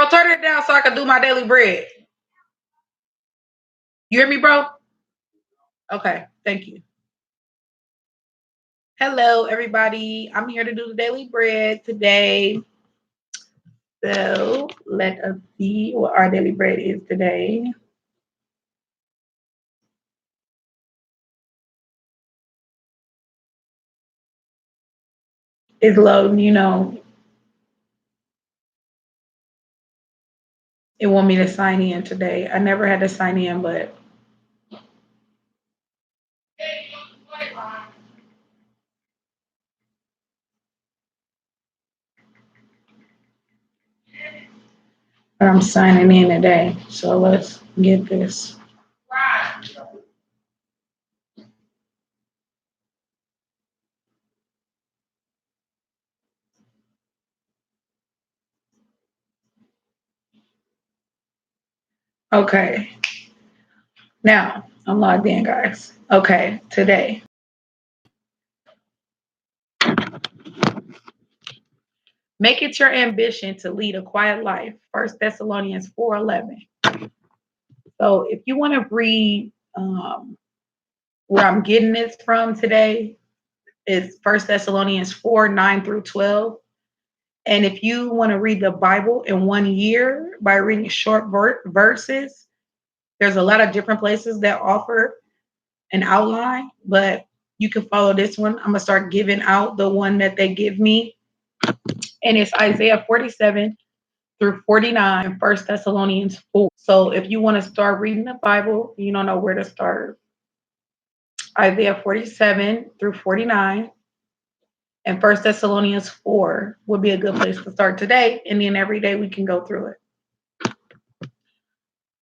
Bro, turn it down so I can do my daily bread. You hear me, bro? Okay, thank you. Hello, everybody. I'm here to do the daily bread today. So let us see what our daily bread is today. It's loading, it want me to sign in today. I never had to sign in, but I'm signing in today. So let's get this. Okay. Now I'm logged in, guys. Okay, today. Make it your ambition to lead a quiet life. First Thessalonians 4:11. So if you want to read where I'm getting this from today, it's First Thessalonians 4:9 through 12. And if you want to read the Bible in 1 year by reading short verses, there's a lot of different places that offer an outline, but you can follow this one. I'm gonna start giving out the one that they give me, and it's Isaiah 47 through 49, First Thessalonians 4. So if you want to start reading the Bible, you don't know where to start. Isaiah 47 through 49 and First Thessalonians 4 would be a good place to start today, and then every day we can go through it.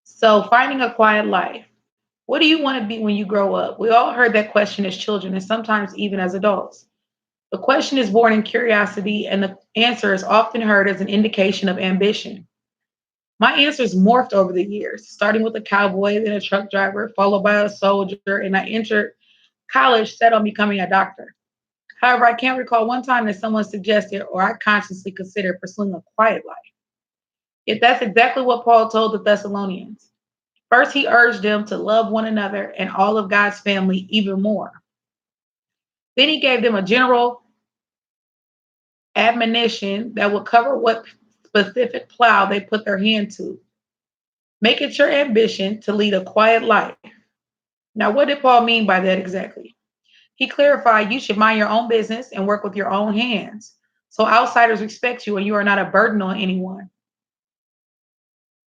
So finding a quiet life. What do you want to be when you grow up? We all heard that question as children and sometimes even as adults. The question is born in curiosity, and the answer is often heard as an indication of ambition. My answers morphed over the years, starting with a cowboy, then a truck driver, followed by a soldier, and I entered college set on becoming a doctor. However, I can't recall one time that someone suggested or I consciously considered pursuing a quiet life. Yet that's exactly what Paul told the Thessalonians. First, he urged them to love one another and all of God's family even more. Then he gave them a general admonition that would cover what specific plow they put their hand to. Make it your ambition to lead a quiet life. Now, what did Paul mean by that exactly? He clarified you should mind your own business and work with your own hands. So outsiders respect you and you are not a burden on anyone.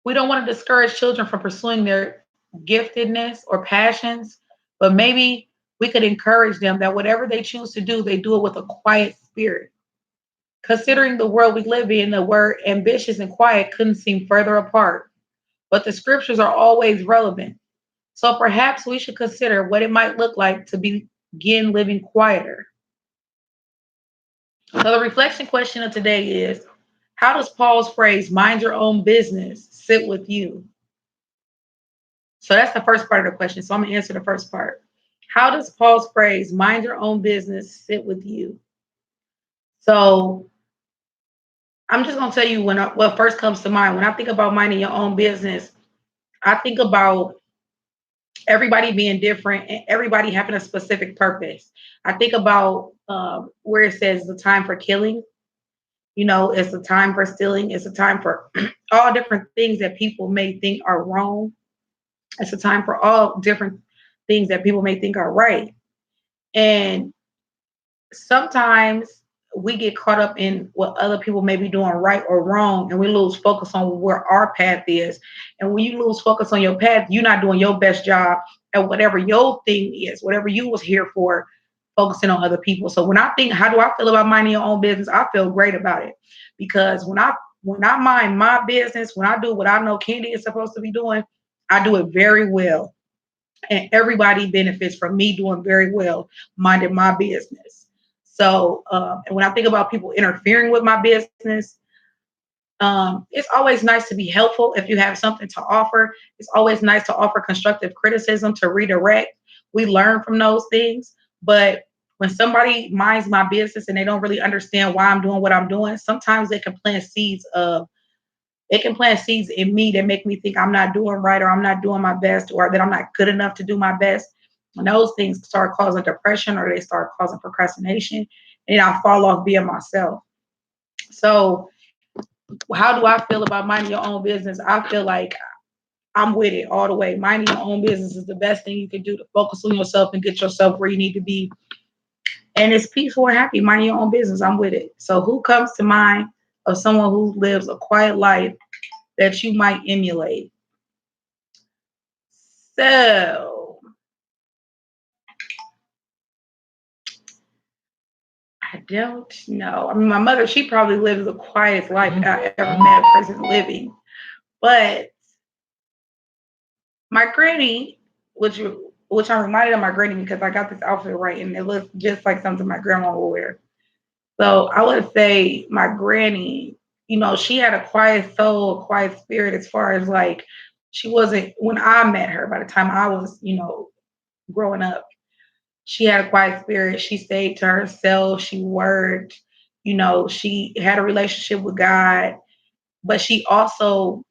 We don't want to discourage children from pursuing their giftedness or passions, but maybe we could encourage them that whatever they choose to do, they do it with a quiet spirit. Considering the world we live in, the word ambitious and quiet couldn't seem further apart, but the scriptures are always relevant. So perhaps we should consider what it might look like to begin living quieter. So the reflection question of today is, how does Paul's phrase, mind your own business, sit with you? So that's the first part of the question. So I'm going to answer the first part. How does Paul's phrase, mind your own business, sit with you? So I'm just going to tell you what first comes to mind. When I think about minding your own business, I think about everybody being different and everybody having a specific purpose. I think about where it says the time for killing. It's a time for stealing. It's a time for all different things that people may think are wrong. It's a time for all different things that people may think are right. And sometimes we get caught up in what other people may be doing right or wrong, and we lose focus on where our path is. And when you lose focus on your path, you're not doing your best job at whatever your thing is, whatever you was here for, focusing on other people. So when I think, how do I feel about minding your own business? I feel great about it because when I mind my business, when I do what I know Candy is supposed to be doing, I do it very well, and everybody benefits from me doing very well, minding my business. So, and when I think about people interfering with my business, it's always nice to be helpful if you have something to offer. It's always nice to offer constructive criticism to redirect. We learn from those things. But when somebody minds my business and they don't really understand why I'm doing what I'm doing, sometimes they can plant seeds of It can plant seeds in me that make me think I'm not doing right, or I'm not doing my best, or that I'm not good enough to do my best. And those things start causing depression, or they start causing procrastination, and I fall off being myself. So how do I feel about minding your own business? I feel like I'm with it all the way. Minding your own business is the best thing you can do to focus on yourself and get yourself where you need to be. And it's peaceful and happy. Minding your own business. I'm with it. So who comes to mind of someone who lives a quiet life that you might emulate? So I don't know. I mean, my mother, she probably lives the quietest life I ever met a person living. But my granny, which I'm reminded of my granny because I got this outfit right and it looks just like something my grandma would wear. So I would say my granny, she had a quiet soul, a quiet spirit as far as like she wasn't when I met her by the time I was, growing up. She had a quiet spirit. She stayed to herself. She worked, she had a relationship with God, but she also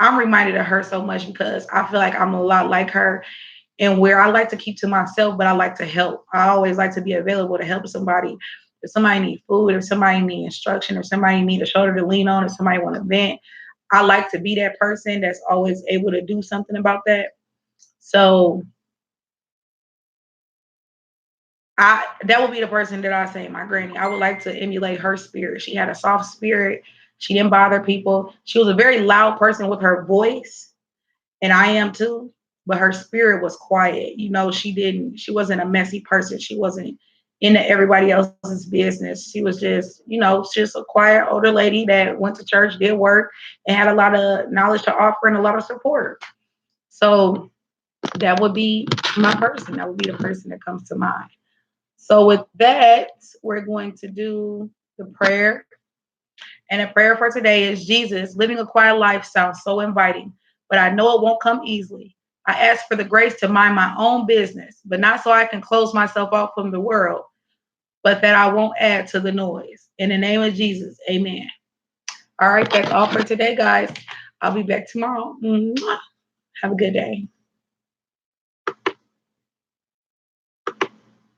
I'm reminded of her so much because I feel like I'm a lot like her and where I like to keep to myself, but I like to help. I always like to be available to help somebody. If somebody need food, if somebody need instruction, if somebody need a shoulder to lean on, if somebody want to vent, I like to be that person that's always able to do something about that. So that would be the person that I say, my granny. I would like to emulate her spirit. She had a soft spirit. She didn't bother people. She was a very loud person with her voice, and I am too. But her spirit was quiet. She wasn't a messy person. She wasn't into everybody else's business. She was just a quiet older lady that went to church, did work, and had a lot of knowledge to offer and a lot of support. So that would be my person. That would be the person that comes to mind. So with that, we're going to do the prayer. And the prayer for today is Jesus, living a quiet life sounds so inviting, but I know it won't come easily. I ask for the grace to mind my own business, but not so I can close myself off from the world, but that I won't add to the noise. In the name of Jesus, amen. All right, that's all for today, guys. I'll be back tomorrow. Mwah. Have a good day.